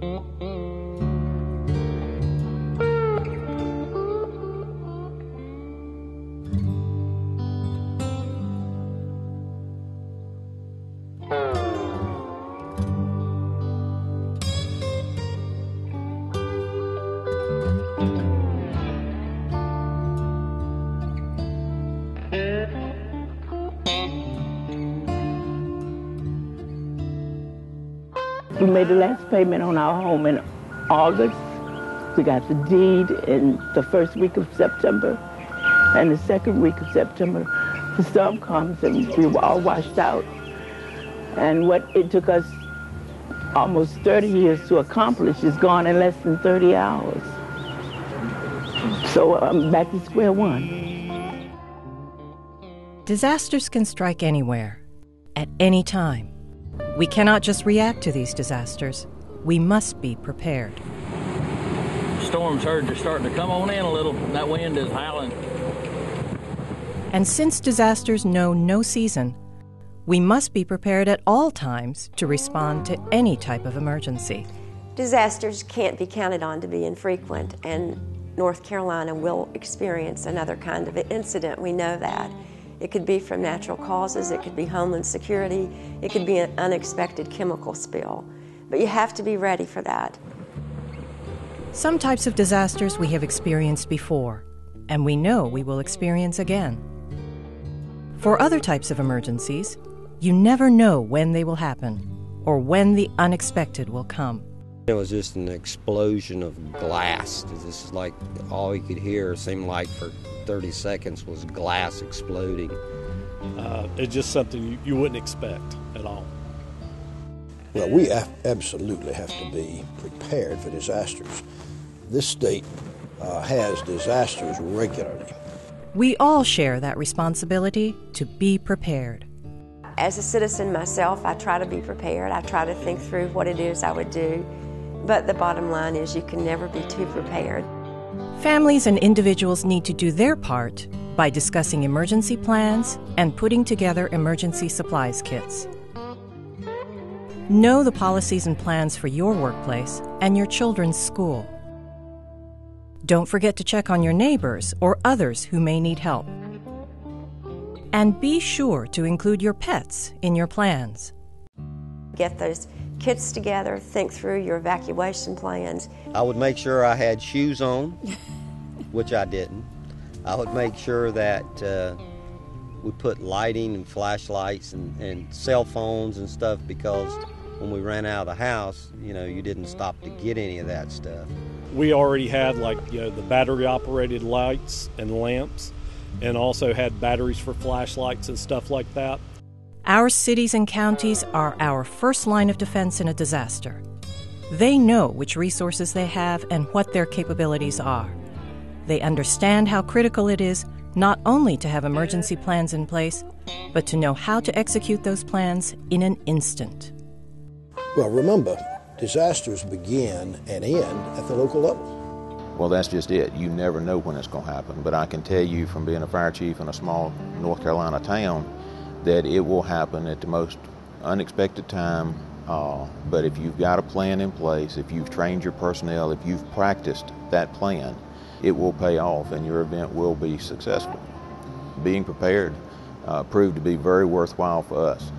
We made the last payment on our home in August. We got the deed in the first week of September. And the second week of September, the storm comes and we were all washed out. And what it took us almost 30 years to accomplish is gone in less than 30 hours. So I'm back to square one. Disasters can strike anywhere, at any time. We cannot just react to these disasters. We must be prepared. Storms are starting to come on in a little. That wind is howling. And since disasters know no season, we must be prepared at all times to respond to any type of emergency. Disasters can't be counted on to be infrequent, and North Carolina will experience another kind of incident. We know that. It could be from natural causes, it could be homeland security, it could be an unexpected chemical spill. But you have to be ready for that. Some types of disasters we have experienced before, and we know we will experience again. For other types of emergencies, you never know when they will happen or when the unexpected will come. It was just an explosion of glass. This is like all you could hear, seemed like for 30 seconds was glass exploding. It's just something you wouldn't expect at all. Well, we absolutely have to be prepared for disasters. This state has disasters regularly. We all share that responsibility to be prepared. As a citizen myself, I try to be prepared. I try to think through what it is I would do. But the bottom line is you can never be too prepared. Families and individuals need to do their part by discussing emergency plans and putting together emergency supplies kits. Know the policies and plans for your workplace and your children's school. Don't forget to check on your neighbors or others who may need help. And be sure to include your pets in your plans. Get those kits together, think through your evacuation plans. I would make sure I had shoes on, which I didn't. I would make sure that we put lighting and flashlights and cell phones and stuff, because when we ran out of the house, you didn't stop to get any of that stuff. We already had the battery operated lights and lamps, and also had batteries for flashlights and stuff like that. Our cities and counties are our first line of defense in a disaster. They know which resources they have and what their capabilities are. They understand how critical it is not only to have emergency plans in place, but to know how to execute those plans in an instant. Well, remember, disasters begin and end at the local level. Well, that's just it. You never know when it's going to happen. But I can tell you from being a fire chief in a small North Carolina town that it will happen at the most unexpected time. But if you've got a plan in place, if you've trained your personnel, if you've practiced that plan, it will pay off and your event will be successful. Being prepared proved to be very worthwhile for us.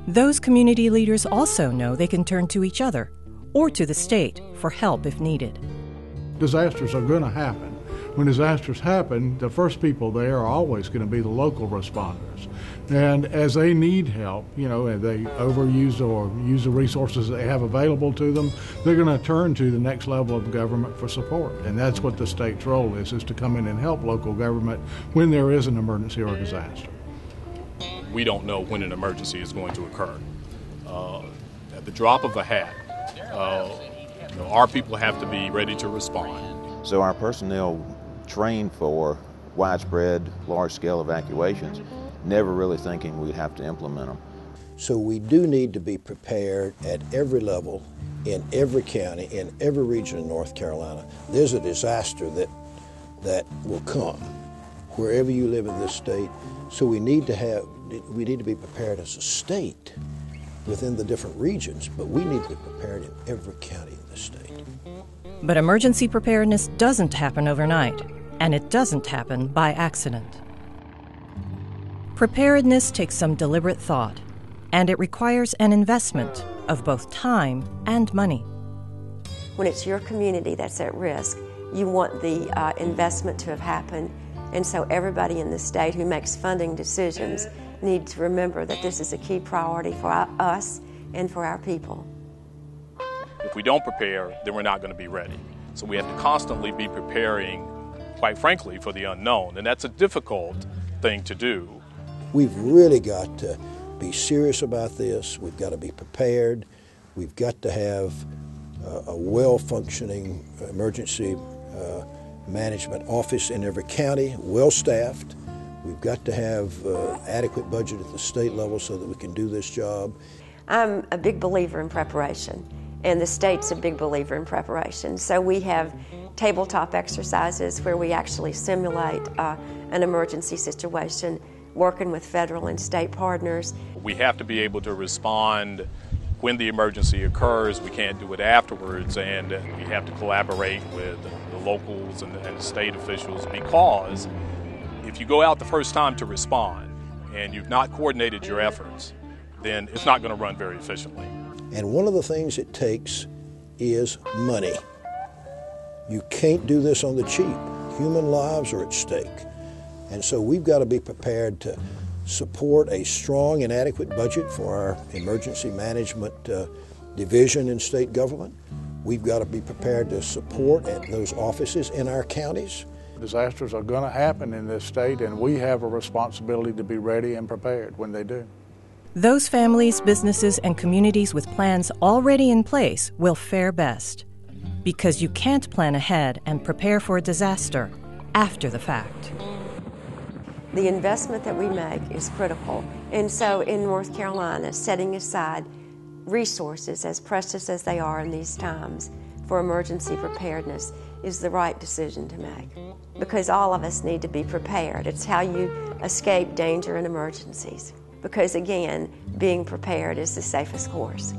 Those community leaders also know they can turn to each other or to the state for help if needed. Disasters are going to happen. When disasters happen, the first people there are always going to be the local responders. And as they need help, and they overuse or use the resources that they have available to them, they're going to turn to the next level of government for support. And that's what the state's role is to come in and help local government when there is an emergency or a disaster. We don't know when an emergency is going to occur. At the drop of a hat, our people have to be ready to respond. So our personnel trained for widespread, large-scale evacuations, never really thinking we'd have to implement them. So we do need to be prepared at every level, in every county, in every region of North Carolina. There's a disaster that will come wherever you live in this state. So we need to be prepared as a state within the different regions, but we need to be prepared in every county in the state. But emergency preparedness doesn't happen overnight, and it doesn't happen by accident. Preparedness takes some deliberate thought, and it requires an investment of both time and money. When it's your community that's at risk, you want the investment to have happened, and so everybody in the state who makes funding decisions needs to remember that this is a key priority for us and for our people. If we don't prepare, then we're not going to be ready. So we have to constantly be preparing, quite frankly, for the unknown, and that's a difficult thing to do. We've really got to be serious about this. We've got to be prepared. We've got to have a well-functioning emergency management office in every county, well-staffed. We've got to have adequate budget at the state level so that we can do this job. I'm a big believer in preparation, and the state's a big believer in preparation. So we have tabletop exercises where we actually simulate an emergency situation, working with federal and state partners. We have to be able to respond when the emergency occurs. We can't do it afterwards, and we have to collaborate with the locals and state officials, because if you go out the first time to respond and you've not coordinated your efforts, then it's not going to run very efficiently. And one of the things it takes is money. You can't do this on the cheap. Human lives are at stake. And so we've got to be prepared to support a strong and adequate budget for our emergency management division in state government. We've got to be prepared to support those offices in our counties. Disasters are going to happen in this state, and we have a responsibility to be ready and prepared when they do. Those families, businesses, and communities with plans already in place will fare best, because you can't plan ahead and prepare for a disaster after the fact. The investment that we make is critical, and so in North Carolina, setting aside resources as precious as they are in these times for emergency preparedness is the right decision to make, because all of us need to be prepared. It's how you escape danger and emergencies, because again, being prepared is the safest course.